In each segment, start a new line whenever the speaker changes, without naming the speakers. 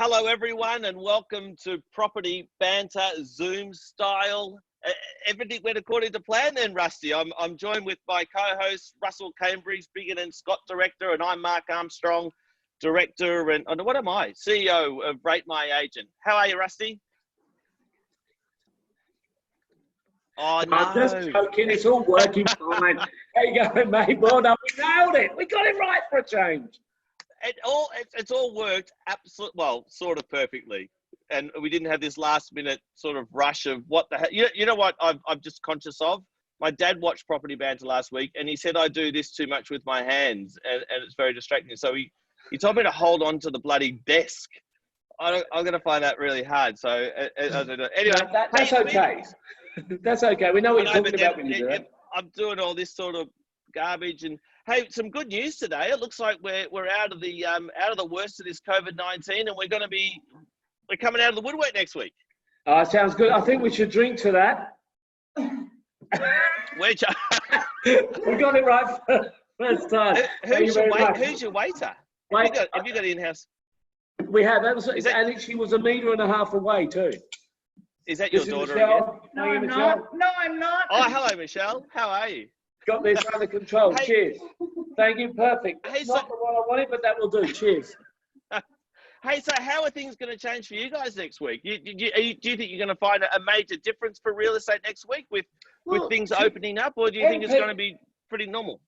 Hello, everyone, and welcome to Property Banter Zoom style. Everything went according to plan then, Rusty. I'm joined with my co-host, Russell Cambridge, Biggin and Scott Director, and I'm Mark Armstrong, Director, and what am I? CEO of Rate My Agent. How are you, Rusty? Oh, no.
I'm just joking. It's all working fine. There you go, mate. Well done. We nailed it. We got it right for a change.
It's all worked sort of perfectly, and we didn't have this last minute sort of rush of what the hell. You know what I'm just conscious of. My dad watched Property Banter last week, and he said I do this too much with my hands, and it's very distracting. So he told me to hold on to the bloody desk. I'm going to find that really hard. So anyway,
that's okay. That's okay. We know what you're talking about when you do it.
I'm doing all this sort of garbage, and hey, some good news today. It looks like we're out of the worst of this COVID-19, and we're coming out of the woodwork next week.
Sounds good. I think we should drink to that.
We
got it right first time.
Who's your waiter? Have you got in-house?
We have. And she was 1.5 meters away too.
Is that your daughter again?
No, I'm not.
No, I'm not.
Oh, hello, Michelle. How are you?
Got this under control. Hey. Cheers. Thank you. Perfect. Hey, not the one I wanted, but that will do. Cheers.
Hey, so how are things going to change for you guys next week? Do you think you're going to find a major difference for real estate next week with things opening up, or do you think it's going to be pretty normal?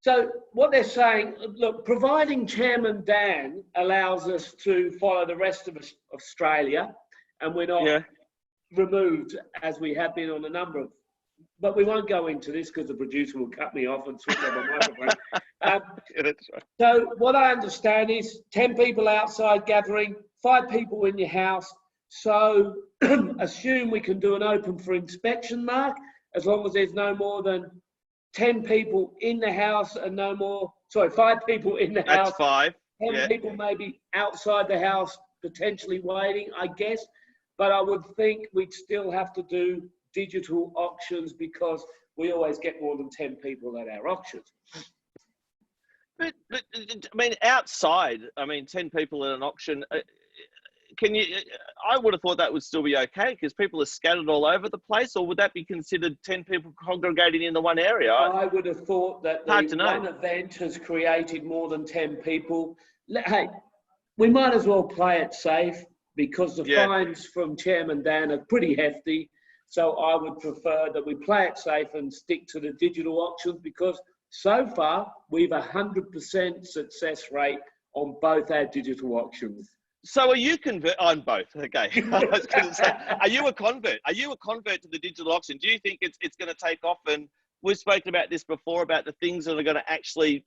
So what they're saying, look, providing Chairman Dan allows us to follow the rest of Australia, and we're not removed as we have been on a number of. But we won't go into this because the producer will cut me off and switch on my microphone.
That's right.
So what I understand is 10 people outside gathering, 5 people in your house. So assume we can do an open for inspection, Mark, as long as there's no more than 10 people in the house and 5 people in the house.
That's 5.
10 people maybe outside the house, potentially waiting, I guess. But I would think we'd still have to do digital auctions because we always get more than 10 people at our auctions.
But I mean, outside, 10 people at an auction, I would have thought that would still be okay because people are scattered all over the place, or would that be considered 10 people congregating in the one area?
I would have thought that the one event has created more than 10 people. Hey, we might as well play it safe because the fines from Chairman Dan are pretty hefty. So I would prefer that we play it safe and stick to the digital auctions because so far we've 100% success rate on both our digital auctions.
So are you on both? Okay. I was going to say, are you a convert? Are you a convert to the digital auction? Do you think it's going to take off? And we've spoken about this before about the things that are going to actually,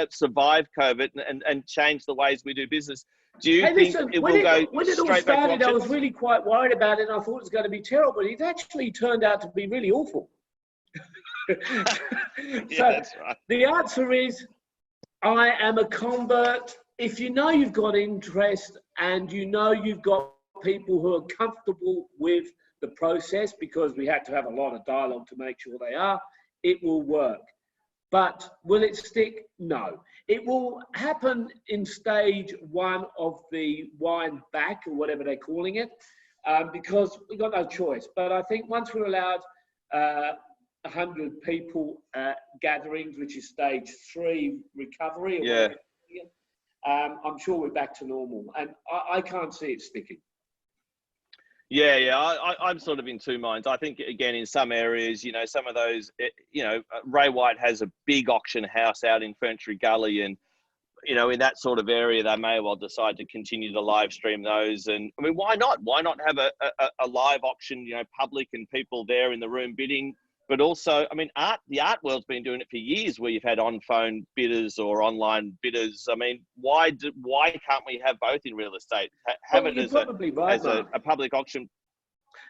survive COVID and change the ways we do business. Do you think it will go
when it all started, I was really quite worried about it, and I thought it was going to be terrible. But it actually turned out to be really awful.
That's right.
The answer is, I am a convert. If you know you've got interest and you know you've got people who are comfortable with the process, because we had to have a lot of dialogue to make sure they are, it will work. But will it stick? No. It will happen in stage 1 of the wind back, or whatever they're calling it, because we've got no choice. But I think once we're allowed 100 people gatherings, which is stage 3 recovery, I'm sure we're back to normal. And I can't see it sticking.
I'm sort of in two minds. I think, again, in some areas, some of those, Ray White has a big auction house out in Ferntree Gully, and, in that sort of area, they may well decide to continue to live stream those. And why not? Why not have a live auction, public and people there in the room bidding? But also, the art world's been doing it for years, where you've had on-phone bidders or online bidders. Why can't we have both in real estate? Have it as a public auction.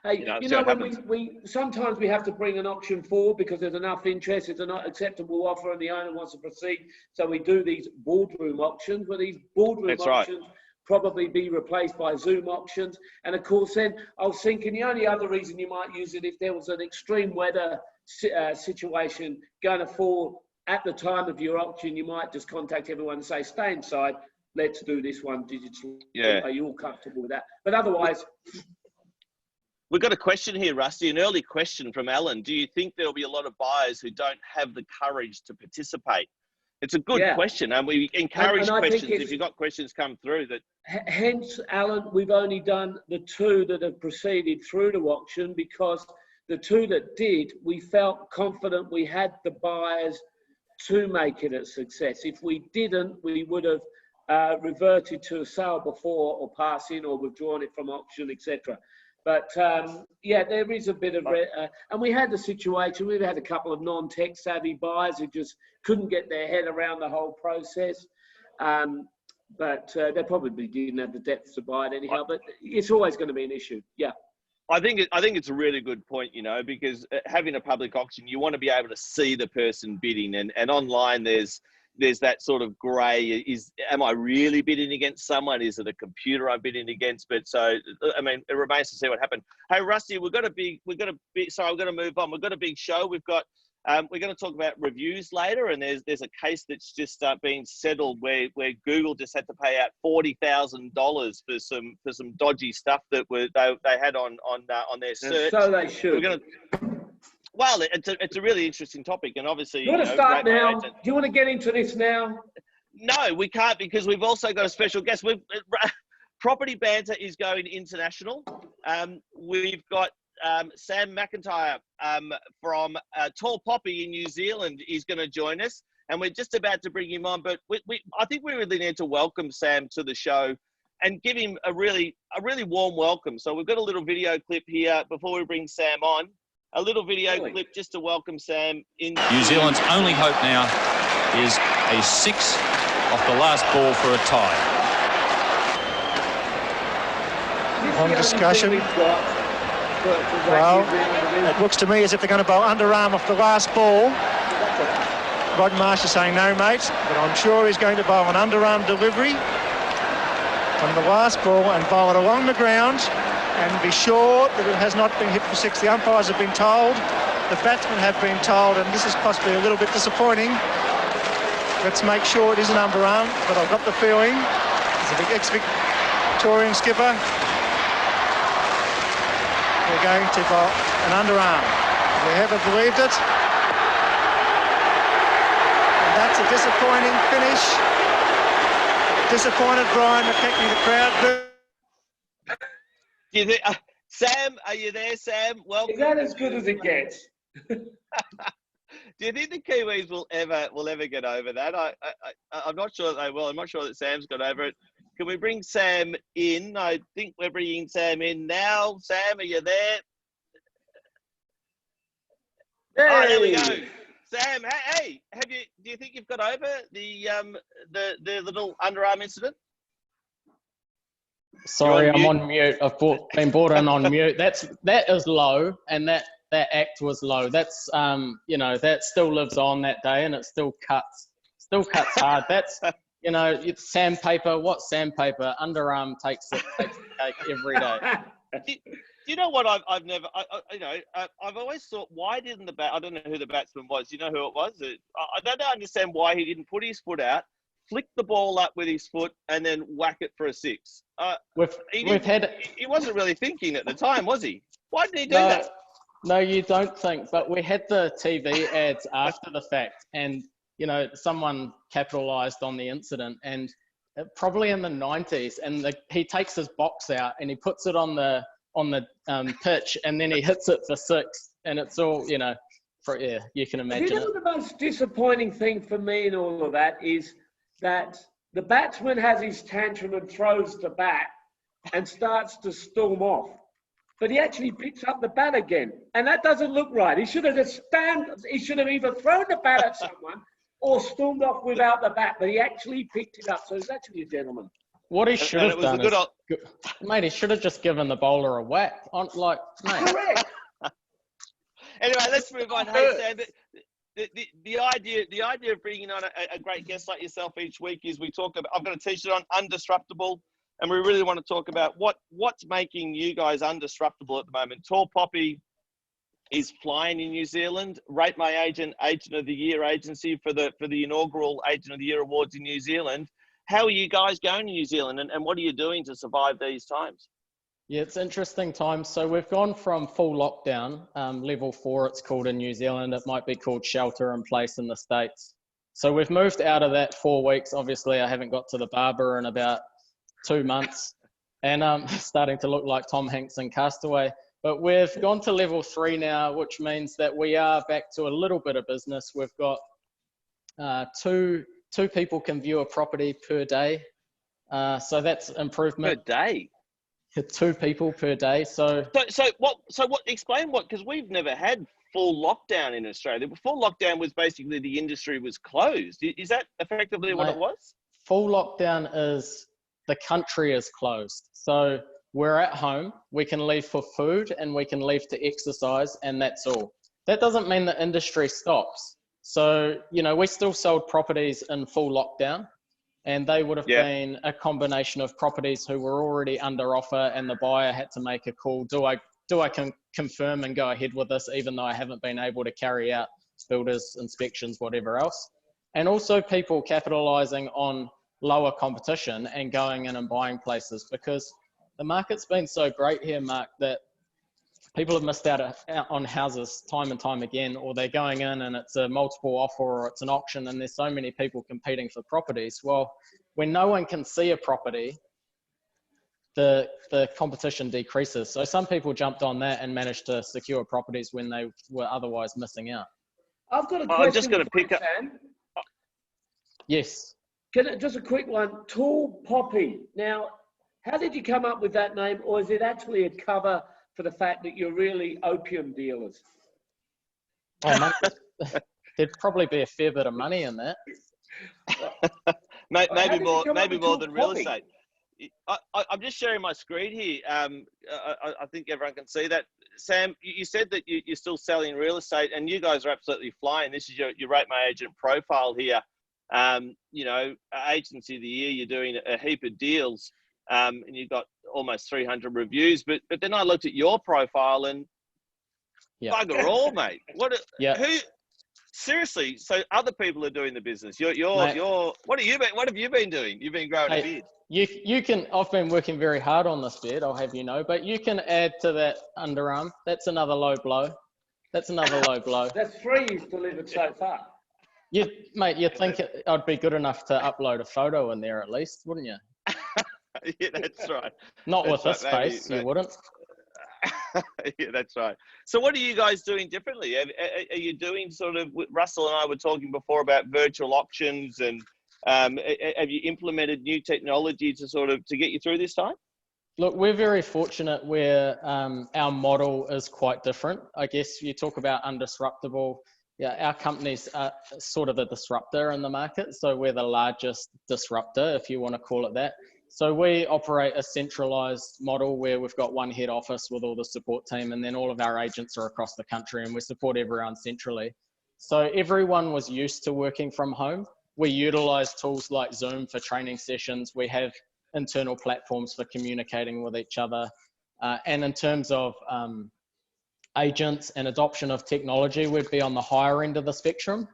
Hey, when we sometimes we have to bring an auction forward because there's enough interest, it's an acceptable offer, and the owner wants to proceed. So we do these boardroom auctions, where these boardroom auctions probably be replaced by Zoom auctions. And of course, then I was thinking the only other reason you might use it if there was an extreme weather situation going to fall at the time of your auction, you might just contact everyone and say, stay inside. let's do this one digitally.
Yeah.
Are you all comfortable with that? But otherwise,
we've got a question here, Rusty, an early question from Alan. Do you think there'll be a lot of buyers who don't have the courage to participate? It's a good question, and we encourage questions. If you've got questions come through that.
Hence, Alan, we've only done the 2 that have proceeded through to auction, because the 2 that did, we felt confident we had the buyers to make it a success. If we didn't, we would have reverted to a sale before, or passing, or withdrawn it from auction, etc. But yeah, there is a bit of, and we had the situation, we've had a couple of non-tech savvy buyers who just couldn't get their head around the whole process. But they probably didn't have the depth to buy it anyhow, but it's always going to be an issue. Yeah.
I think it's a really good point, you know, because having a public auction, you want to be able to see the person bidding, and online there's that sort of grey. Am I really bidding against someone? Is it a computer I'm bidding against? But so, I mean, it remains to see what happened. Hey, Rusty, we've got a big, sorry, I'm going to move on. We've got a big show. We're going to talk about reviews later, and there's a case that's just being settled where Google just had to pay out $40,000 for some dodgy stuff that they had on their search.
So they should.
Well, it's a really interesting topic, and obviously.
You want to start now? Do you want to get into this now?
No, we can't, because we've also got a special guest. Property Banter is going international. We've got Sam McIntyre from Tall Poppy in New Zealand is going to join us, and we're just about to bring him on. But I think we really need to welcome Sam to the show and give him a really warm welcome. So we've got a little video clip here before we bring Sam on. A little video clip just to welcome Sam in.
New Zealand's only hope now is a 6 off the last ball for a tie.
On discussion. Well, it looks to me as if they're going to bowl underarm off the last ball. Rod Marsh is saying no, mate, but I'm sure he's going to bowl an underarm delivery from the last ball and bowl it along the ground. And be sure that it has not been hit for 6. The umpires have been told, the batsmen have been told, and this is possibly a little bit disappointing. Let's make sure it is an underarm, but I've got the feeling as a big ex-Victorian skipper, they're going to bowl an underarm. We haven't believed it. And that's a disappointing finish. Disappointed Brian McKechnie, the crowd boo.
Do you think, Sam, are you there, Sam? Welcome.
Is that as good as it gets?
Do you think the Kiwis will ever get over that? I'm not sure that they will. I'm not sure that Sam's got over it. Can we bring Sam in? I think we're bringing Sam in now. Sam, are you there?
Hey.
Oh, there we go. Sam, hey, do you think you've got over the little underarm incident?
Sorry, I'm on mute. I've been brought in on mute. That is low, and that act was low. That's you know, that still lives on that day, and it still cuts hard. That's, you know, it's sandpaper. What's sandpaper? Underarm takes the cake every day.
Do you know what I've always thought, why didn't I don't know who the batsman was. Do you know who it was? I don't understand why he didn't put his foot out, flick the ball up with his foot, and then whack it for a 6. He wasn't really thinking at the time, was he? Why did he do that?
No, you don't think, but we had the TV ads after the fact, and, you know, someone capitalised on the incident, and probably in the 90s, and he takes his box out and he puts it on the pitch, and then he hits it for 6, and it's all, you know, you can imagine.
You know, the most disappointing thing for me in all of that is that the batsman has his tantrum and throws the bat and starts to storm off, but he actually picks up the bat again, and that doesn't look right. He should have he should have either thrown the bat at someone or stormed off without the bat, but he actually picked it up. So he's actually a gentleman.
What he should have done mate, he should have just given the bowler a whack. Mate.
Correct.
Anyway, let's move on. Hey, Sam, the idea of bringing on a great guest like yourself each week is we talk about, I've got a t-shirt on, Undisruptable, and we really want to talk about what's making you guys undisruptable at the moment. Tall Poppy is flying in New Zealand. Rate My Agent, Agent of the Year agency for the inaugural Agent of the Year awards in New Zealand. how are you guys going in New Zealand, and what are you doing to survive these times?
Yeah, it's interesting times. So we've gone from full lockdown, level 4 it's called in New Zealand. It might be called shelter in place in the States. So we've moved out of that 4 weeks. Obviously, I haven't got to the barber in about 2 months, and starting to look like Tom Hanks in Castaway. But we've gone to level 3 now, which means that we are back to a little bit of business. We've got two people can view a property per day. So that's improvement.
Per day?
2 people per day. So
what, explain what, because we've never had full lockdown in Australia. Full lockdown was basically the industry was closed. Is that effectively what it was?
Full lockdown is the country is closed. So we're at home, we can leave for food and we can leave to exercise, and that's all. That doesn't mean the industry stops. So, you know, we still sold properties in full lockdown, and they would have been a combination of properties who were already under offer, and the buyer had to make a call. Do I confirm and go ahead with this, even though I haven't been able to carry out builders inspections, whatever else? And also people capitalizing on lower competition and going in and buying places, because the market's been so great here, Mark, that people have missed out on houses time and time again, or they're going in and it's a multiple offer or it's an auction and there's so many people competing for properties. Well, when no one can see a property, the competition decreases. So some people jumped on that and managed to secure properties when they were otherwise missing out.
I've got a question.
I'm just going to pick up.
Sam.
Yes.
Just a quick one. Tall Poppy. Now, how did you come up with that name, or is it actually a cover for the fact that you're really opium dealers?
Oh, there'd probably be a fair bit of money in that.
maybe more than real estate. I'm just sharing my screen here. I think everyone can see that. Sam, you said that you're still selling real estate, and you guys are absolutely flying. This is your Rate My Agent profile here. You know, Agency of the Year, you're doing a heap of deals, and you've got almost 300 reviews. But then I looked at your profile and bugger all, mate. Who? Seriously, so other people are doing the business. Mate, what have you been doing? You've been growing a beard.
You can. I've been working very hard on this beard, I'll have you know. But you can add to that underarm. That's another low blow. That's 3 you've
delivered so far.
Mate, you'd think I'd be good enough to upload a photo in there at least, wouldn't you?
Yeah, that's right.
Not with this face, you wouldn't.
Yeah, that's right. So what are you guys doing differently? Are you doing sort of, Russell and I were talking before about virtual auctions, and have you implemented new technology to get you through this time?
Look, we're very fortunate where our model is quite different. I guess you talk about undisruptible. Yeah, our company's sort of a disruptor in the market. So we're the largest disruptor, if you want to call it that. So we operate a centralized model where we've got one head office with all the support team, and then all of our agents are across the country, and we support everyone centrally. So everyone was used to working from home. We utilize tools like Zoom for training sessions. We have internal platforms for communicating with each other. And in terms of agents and adoption of technology, we'd be on the higher end of the spectrum.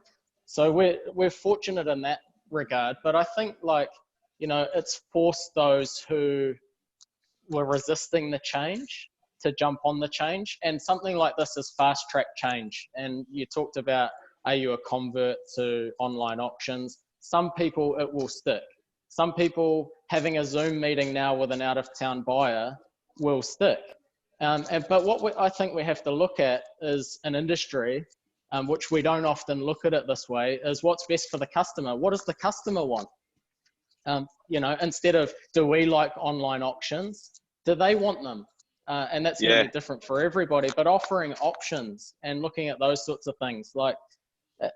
So we're fortunate in that regard. But I think, like, you know, it's forced those who were resisting the change to jump on the change. And something like this is fast track change. And you talked about, are you a convert to online auctions? Some people, it will stick. Some people having a Zoom meeting now with an out of town buyer will stick. But what I think we have to look at is an industry, which we don't often look at it this way, is what's best for the customer. What does the customer want? You know, instead of, do we like online auctions? Do they want them? And that's going to be different for everybody, but offering options and looking at those sorts of things, like,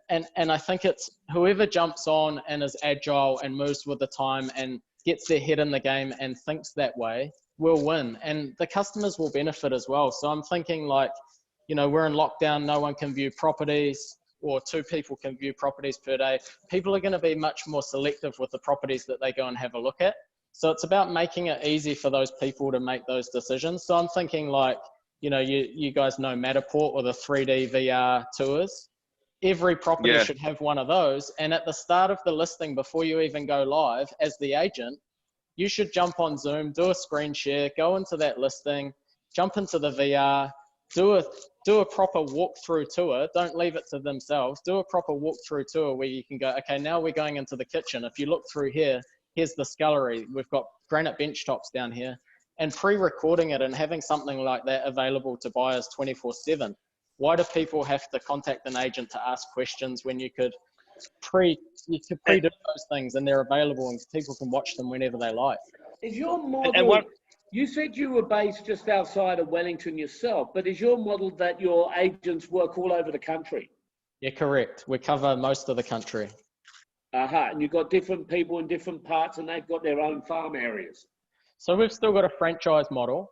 and I think it's whoever jumps on and is agile and moves with the time and gets their head in the game and thinks that way will win, and the customers will benefit as well. So I'm thinking, like, you know, we're in lockdown, no one can view properties, or 2 people can view properties per day. People are going to be much more selective with the properties that they go and have a look at. So it's about making it easy for those people to make those decisions. So I'm thinking, like, you know, you guys know Matterport, or the 3D VR tours. every property
Yeah.
should have one of those. And at the start of the listing, before you even go live, as the agent, you should jump on Zoom, do a screen share, go into that listing, jump into the VR, do a proper walkthrough tour. Don't leave it to themselves. Do a proper walkthrough tour where you can go, okay, now we're going into the kitchen. If you look through here, here's the scullery. We've got granite bench tops down here. And pre-recording it and having something like that available to buyers 24/7. Why do people have to contact an agent to ask questions when you could pre-do those things and they're available and people can watch them whenever they like?
Is your model, you said you were based just outside of Wellington yourself, but is your model that your agents work all over the country?
Yeah, correct. We cover most of the country.
And you've got different people in different parts and they've got their own farm areas.
So we've still got a franchise model.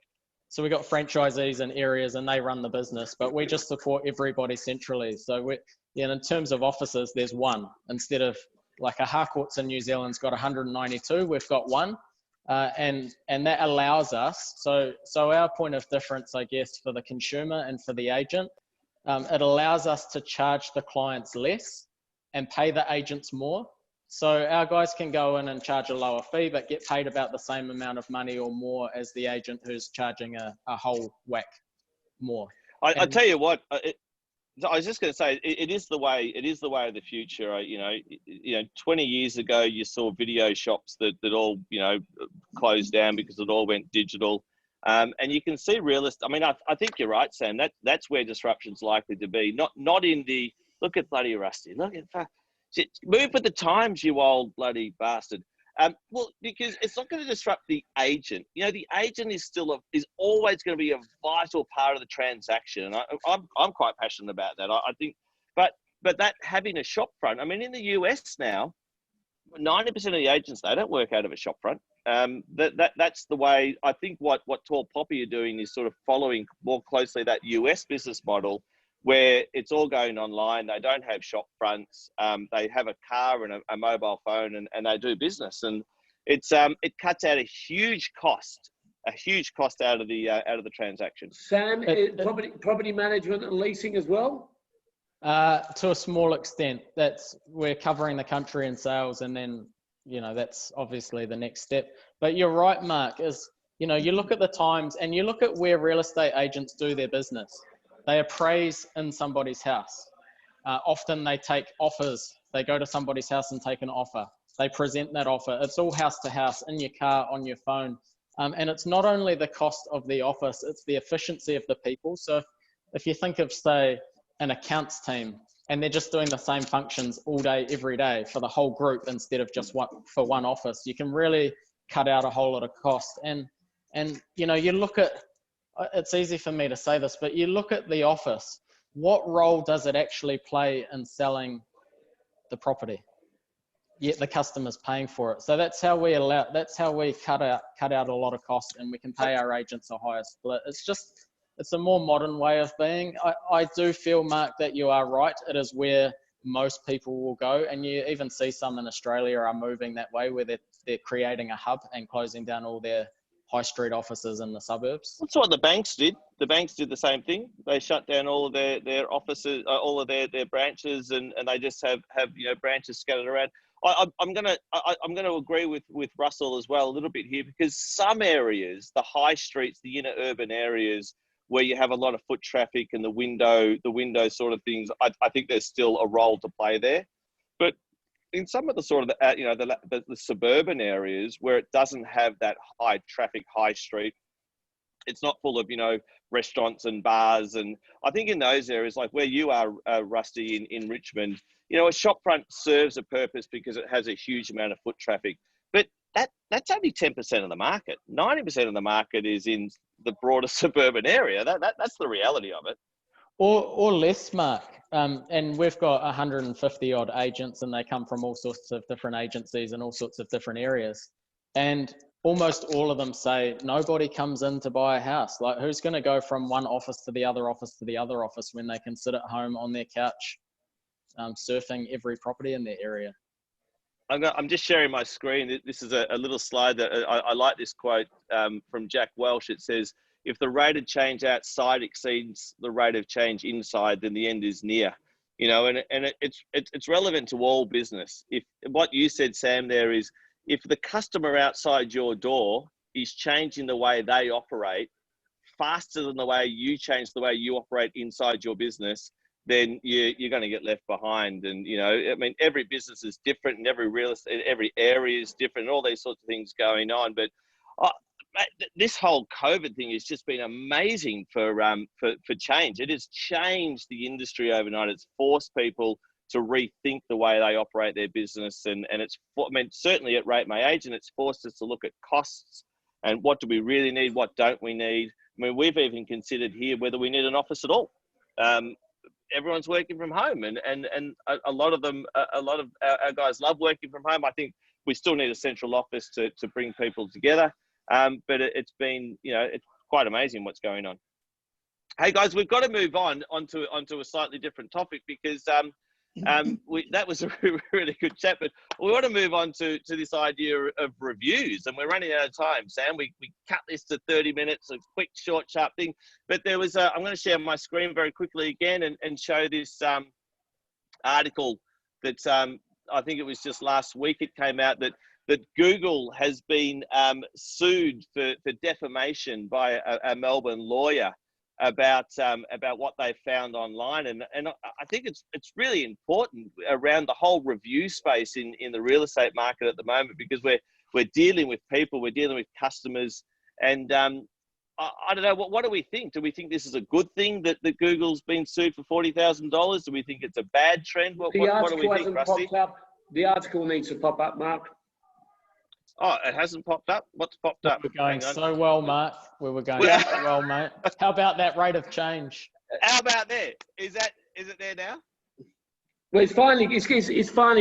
So we've got franchisees in areas and they run the business, but we just support everybody centrally. So in terms of offices, there's one. Instead of like a Harcourts in New Zealand's got 192, we've got one. And that allows us, so our point of difference, I guess, for the consumer and for the agent, it allows us to charge the clients less and pay the agents more. So our guys can go in and charge a lower fee, but get paid about the same amount of money or more as the agent who's charging a whole whack more.
I tell you what, I was just going to say, it is the way of the future. 20 years ago, you saw video shops that all, closed down because it all went digital. And you can see I mean, I think you're right, Sam, that's where disruption's likely to be. Not in the, look at bloody Rusty, look at, move with the times, you old bloody bastard. Well, because it's not going to disrupt the agent. The agent is always going to be a vital part of the transaction. And I'm quite passionate about that. I think, but that having a shop front, I mean, in the US now, 90% of the agents, they don't work out of a shop front. That's the way. I think what Tall Poppy are doing is sort of following more closely that US business model, where it's all going online. They don't have shop fronts. They have a car and a mobile phone, and they do business. And it cuts out a huge cost out of the transaction.
Sam, property management and leasing as well?
To a small extent. We're covering the country in sales, and then that's obviously the next step. But you're right, Mark. You look at the times and you look at where real estate agents do their business. They appraise in somebody's house. Often they take offers. They go to somebody's house and take an offer. They present that offer. It's all house to house, in your car, on your phone. And it's not only the cost of the office, it's the efficiency of the people. So if you think of, say, an accounts team, and they're just doing the same functions all day, every day for the whole group instead of just for one office, you can really cut out a whole lot of cost. And you look at, it's easy for me to say this, but you look at the office, what role does it actually play in selling the property? Yet the customer's paying for it. So that's how we cut out a lot of cost, and we can pay our agents a higher split. It's a more modern way of being. I do feel, Mark, that you are right. It is where most people will go, and you even see some in Australia are moving that way, where they're creating a hub and closing down all their high street offices in the suburbs.
That's what the banks did. The banks did the same thing. They shut down all of their offices, all of their branches, and they just have branches scattered around. I'm gonna agree with Russell as well a little bit here, because some areas, the high streets, the inner urban areas where you have a lot of foot traffic and the window sort of things, I think there's still a role to play there. But in some of the sort of the suburban areas where it doesn't have that high traffic high street, it's not full of restaurants and bars, and I think in those areas like where you are, Rusty, in Richmond, a shop front serves a purpose because it has a huge amount of foot traffic. But that's only 10% of the market. 90% of the market is in the broader suburban area. That's the reality of it.
Or less, Mark. And we've got 150 odd agents, and they come from all sorts of different agencies and all sorts of different areas. And almost all of them say nobody comes in to buy a house. Like, who's going to go from one office to the other office to the other office when they can sit at home on their couch, surfing every property in their area?
I'm just sharing my screen. This is a little slide that I like this quote from Jack Welch. It says, "If the rate of change outside exceeds the rate of change inside, then the end is near." you know, and it's relevant to all business. If what you said, Sam, there is, if the customer outside your door is changing the way they operate faster than the way you change the way you operate inside your business, then you're going to get left behind. And, you know, I mean, every business is different, and every real estate, every area is different, and all these sorts of things going on. But this whole COVID thing has just been amazing for change. It has changed the industry overnight. It's forced people to rethink the way they operate their business. And it's, I mean, certainly at Rate My Agent, it's forced us to look at costs and what do we really need, what don't we need. I mean, we've even considered here whether we need an office at all. Everyone's working from home, and a lot of them, a lot of our guys love working from home. I think we still need a central office to bring people together. But it's been, you know, it's quite amazing what's going on. Hey guys, we've got to move onto a slightly different topic, because that was a really good chat, but we want to move on to this idea of reviews, and we're running out of time. Sam, we cut this to 30 minutes, a quick, short, sharp thing. But there was I'm going to share my screen very quickly again and show this article that I think it was just last week it came out, that Google has been sued for defamation by a Melbourne lawyer about what they found online, and I think it's really important around the whole review space in the real estate market at the moment, because we're dealing with people, we're dealing with customers, and I don't know, what do we think? Do we think this is a good thing that Google's been sued for $40,000? Do we think it's a bad trend? What do we think, Rusty?
The article needs to pop up, Mark.
Oh, it hasn't popped up? What's popped up?
We were going so well, Mark. We were going so well, mate. How about that rate of change?
How about there? Is it there now?
Well, it's finally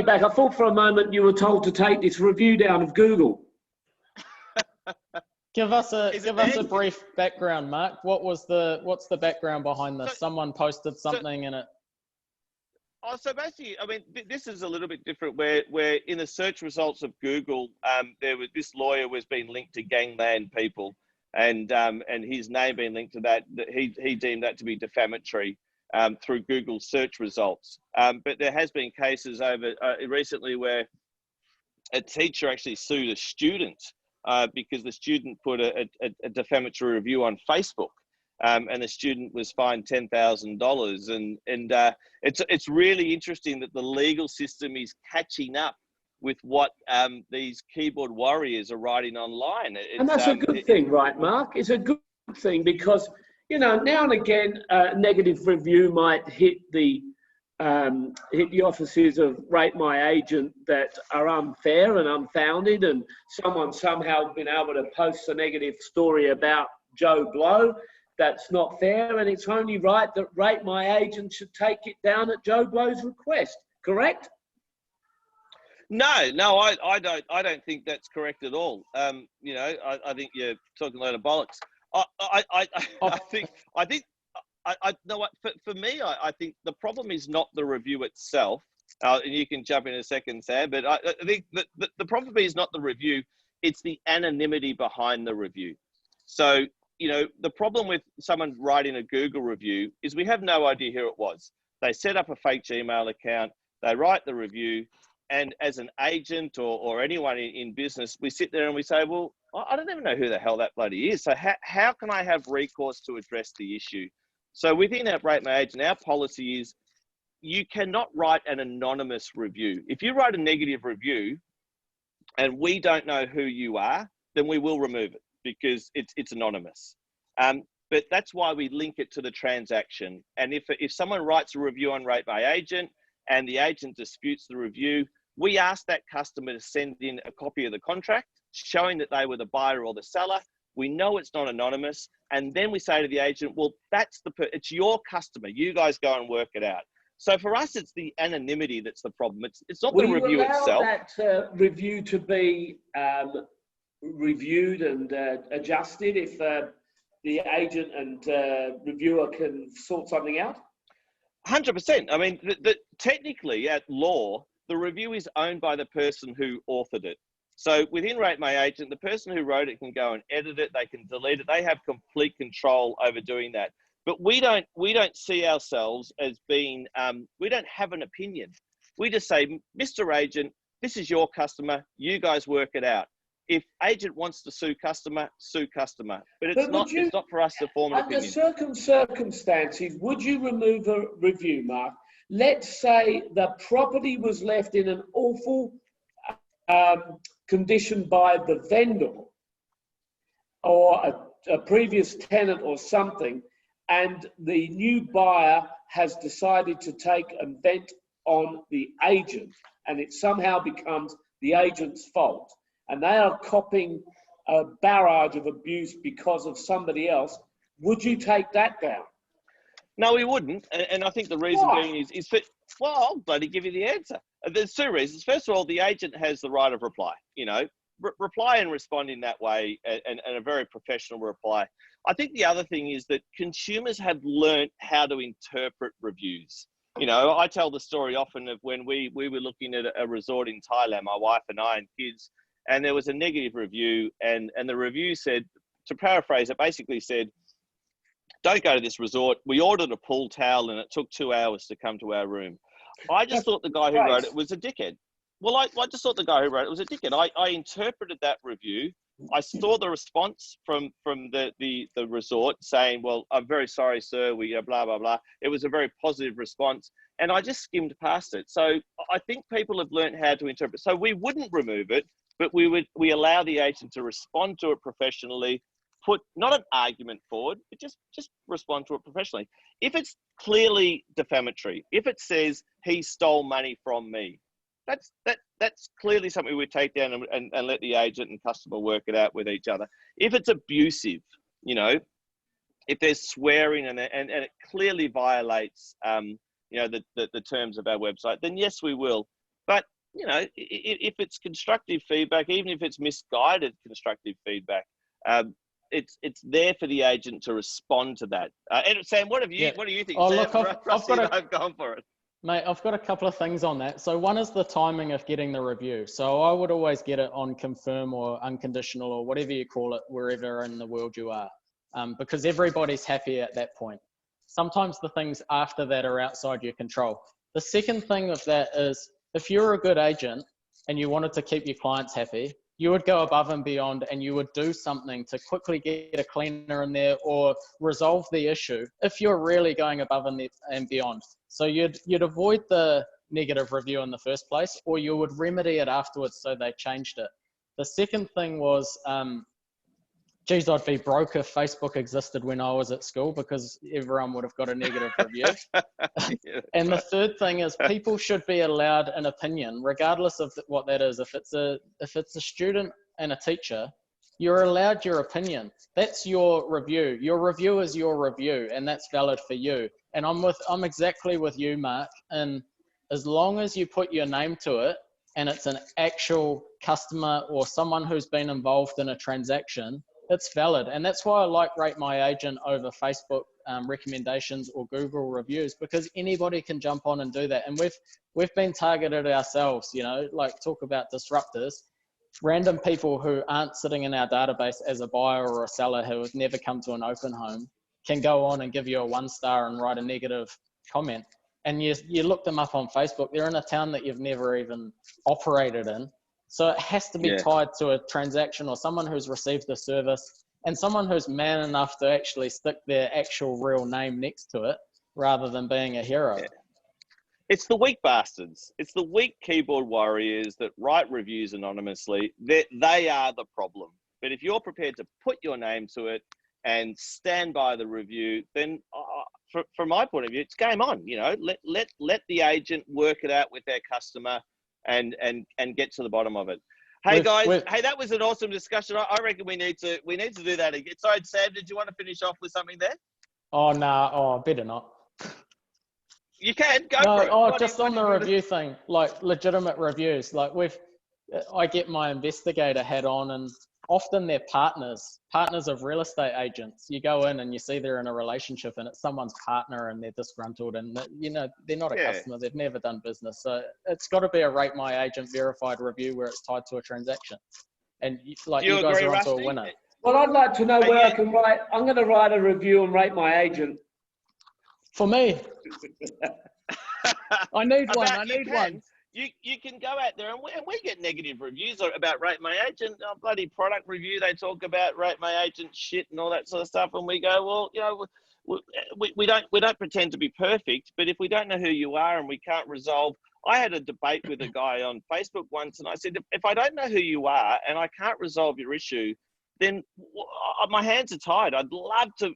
back. I thought for a moment you were told to take this review down of Google.
Give us a brief background, Mark. What's the background behind this? Someone posted something in it.
Oh, so basically, I mean, this is a little bit different. Where in the search results of Google, this lawyer was being linked to gangland people, and his name being linked to that. He deemed that to be defamatory through Google search results. But there has been cases over recently where a teacher actually sued a student because the student put a defamatory review on Facebook. And the student was fined $10,000, and it's really interesting that the legal system is catching up with what these keyboard warriors are writing online.
And that's a good thing, right, Mark? It's a good thing, because, you know, now and again, a negative review might hit the offices of Rate My Agent that are unfair and unfounded, and someone somehow been able to post a negative story about Joe Blow. That's not fair, and it's only right that Rate My Agent should take it down at Joe Blow's request. Correct?
No, I don't think that's correct at all. You know, I think you're talking a load of bollocks. I think for me, I think the problem is not the review itself. And you can jump in a second, Sam, but I think that the problem is not the review; it's the anonymity behind the review. So, you know, the problem with someone writing a Google review is we have no idea who it was. They set up a fake Gmail account, they write the review, and as an agent or anyone in business, we sit there and we say, well, I don't even know who the hell that bloody is. So how can I have recourse to address the issue? So within our Rate My Agent, our policy is you cannot write an anonymous review. If you write a negative review and we don't know who you are, then we will remove it, because it's anonymous. But that's why we link it to the transaction. And if someone writes a review on Rate My Agent and the agent disputes the review, we ask that customer to send in a copy of the contract showing that they were the buyer or the seller. We know it's not anonymous. And then we say to the agent, well, it's your customer. You guys go and work it out. So for us, it's the anonymity that's the problem. It's not the review itself.
Will you allow that review to be reviewed and adjusted if the agent and reviewer can sort something out?
100%. I mean, technically at law, the review is owned by the person who authored it. So within Rate My Agent, the person who wrote it can go and edit it. They can delete it. They have complete control over doing that. But we don't see ourselves as being, we don't have an opinion. We just say, Mr. Agent, this is your customer. You guys work it out. If agent wants to sue customer, sue customer. But it's not for us to form an opinion.
Under certain circumstances, would you remove a review, Mark? Let's say the property was left in an awful condition by the vendor or a previous tenant or something, and the new buyer has decided to take and vent on the agent, and it somehow becomes the agent's fault, and they are copping a barrage of abuse because of somebody else, would you take that down?
No, we wouldn't. And I think the reason being is for, well, I'll bloody give you the answer. There's two reasons. First of all, the agent has the right of reply, you know, reply and respond in that way, and a very professional reply. I think the other thing is that consumers have learnt how to interpret reviews. You know, I tell the story often of when we were looking at a resort in Thailand, my wife and I and kids, and there was a negative review, and the review said, to paraphrase, it basically said, don't go to this resort. We ordered a pool towel and it took 2 hours to come to our room. I just thought the guy who wrote it was a dickhead. Well, I just thought the guy who wrote it was a dickhead. I interpreted that review. I saw the response from the resort saying, well, I'm very sorry, sir, we blah, blah, blah. It was a very positive response. And I just skimmed past it. So I think people have learned how to interpret. So we wouldn't remove it, but we allow the agent to respond to it professionally, put not an argument forward, but just respond to it professionally. If it's clearly defamatory, if it says he stole money from me, that's clearly something we take down and let the agent and customer work it out with each other. If it's abusive, you know, if there's swearing and it clearly violates, you know, the terms of our website, then yes, we will. But, you know, if it's constructive feedback, even if it's misguided constructive feedback, it's there for the agent to respond to that. And Sam, what do you think?
Oh,
Sam,
look,
I've gone for it.
Mate, I've got a couple of things on that. So one is the timing of getting the review. So I would always get it on confirm or unconditional or whatever you call it, wherever in the world you are, because everybody's happy at that point. Sometimes the things after that are outside your control. The second thing of that is if you're a good agent and you wanted to keep your clients happy, you would go above and beyond and you would do something to quickly get a cleaner in there or resolve the issue if you're really going above and beyond. So you'd avoid the negative review in the first place, or you would remedy it afterwards so they changed it. The second thing was, geez, I'd be broke if Facebook existed when I was at school because everyone would have got a negative review. And the third thing is people should be allowed an opinion, regardless of what that is. If it's a student and a teacher, you're allowed your opinion. That's your review. Your review is your review, and that's valid for you. And I'm exactly with you, Mark. And as long as you put your name to it, and it's an actual customer or someone who's been involved in a transaction, it's valid. And that's why I like Rate My Agent over Facebook recommendations or Google reviews, because anybody can jump on and do that. And we've been targeted ourselves, you know, like talk about disruptors. Random people who aren't sitting in our database as a buyer or a seller who have never come to an open home can go on and give you a 1-star and write a negative comment. And you look them up on Facebook, they're in a town that you've never even operated in. So it has to be tied to a transaction or someone who's received the service and someone who's man enough to actually stick their actual real name next to it rather than being a hero.
Yeah. It's the weak bastards. It's the weak keyboard warriors that write reviews anonymously. They are the problem. But if you're prepared to put your name to it and stand by the review, then from my point of view, it's game on. You know, let the agent work it out with their customer and get to the bottom of it. Hey guys, hey, that was an awesome discussion. I reckon we need to do that again. Sorry, Sam, did you want to finish off with something there?
Oh no, better not.
You can go for it.
Oh, just on the review thing, like legitimate reviews. Like I get my investigator hat on, and often they're partners of real estate agents. You go in and you see they're in a relationship, and it's someone's partner, and they're disgruntled, and you know they're not a customer. They've never done business, so it's got to be a Rate My Agent verified review where it's tied to a transaction. And you guys are onto a winner.
Well, I'd like to know where I can write. I'm going to write a review and Rate My Agent
For me. I need one.
About
I
you
need
can.
one.
You can go out there and we get negative reviews about Rate My Agent. Bloody product review, they talk about Rate My Agent shit and all that sort of stuff, and we go, well, you know, we don't pretend to be perfect, but if we don't know who you are and we can't resolve. I had a debate with a guy on Facebook once, and I said, if I don't know who you are and I can't resolve your issue, then my hands are tied. I'd love to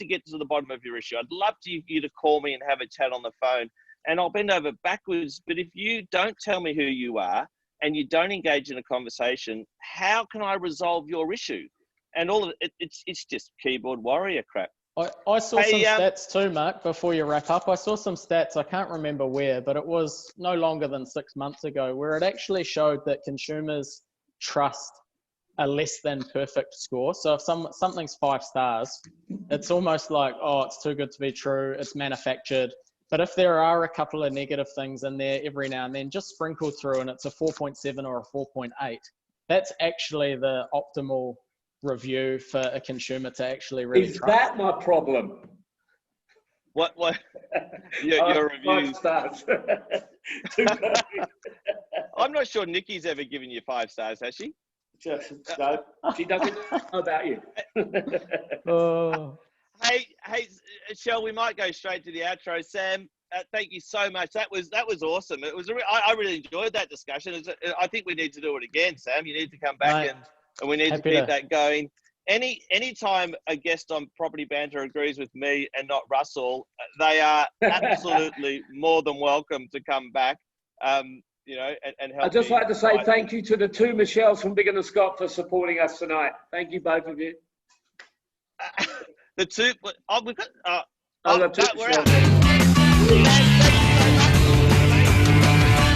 get to the bottom of your issue. I'd love you to call me and have a chat on the phone, and I'll bend over backwards. But if you don't tell me who you are and you don't engage in a conversation, how can I resolve your issue? And all of it's just keyboard warrior crap.
I saw some stats too, Mark, before you wrap up. I saw some stats, I can't remember where, but it was no longer than 6 months ago, where it actually showed that consumers trust a less than perfect score. So if something's 5 stars, it's almost like, oh, it's too good to be true, it's manufactured. But if there are a couple of negative things in there every now and then, just sprinkle through and it's a 4.7 or a 4.8. That's actually the optimal review for a consumer to actually really
Is
trust.
that my problem?
What? Your reviews.
5 stars.
I'm not sure Nikki's ever given you 5 stars, has she?
No, she doesn't know about you.
Oh.
Hey, Shell, we might go straight to the outro. Sam, thank you so much. That was awesome. It was. I really enjoyed that discussion. I think we need to do it again, Sam. You need to come back and we need to keep that going. Anytime a guest on Property Banter agrees with me and not Russell, they are absolutely more than welcome to come back. You know, and help.
I'd just like to say thank you to the 2 Michelles from Big and Scott for supporting us tonight. Thank you, both of you.
The 2. Oh, we've got.
We're out.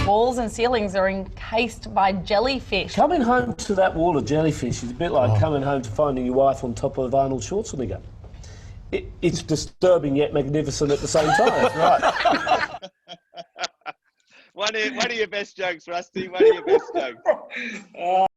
Walls and ceilings are encased by jellyfish.
Coming home to that wall of jellyfish is a bit like coming home to finding your wife on top of Arnold Schwarzenegger. It's disturbing yet magnificent at the same time.
Right. One of your best jokes, Rusty. One of your best jokes.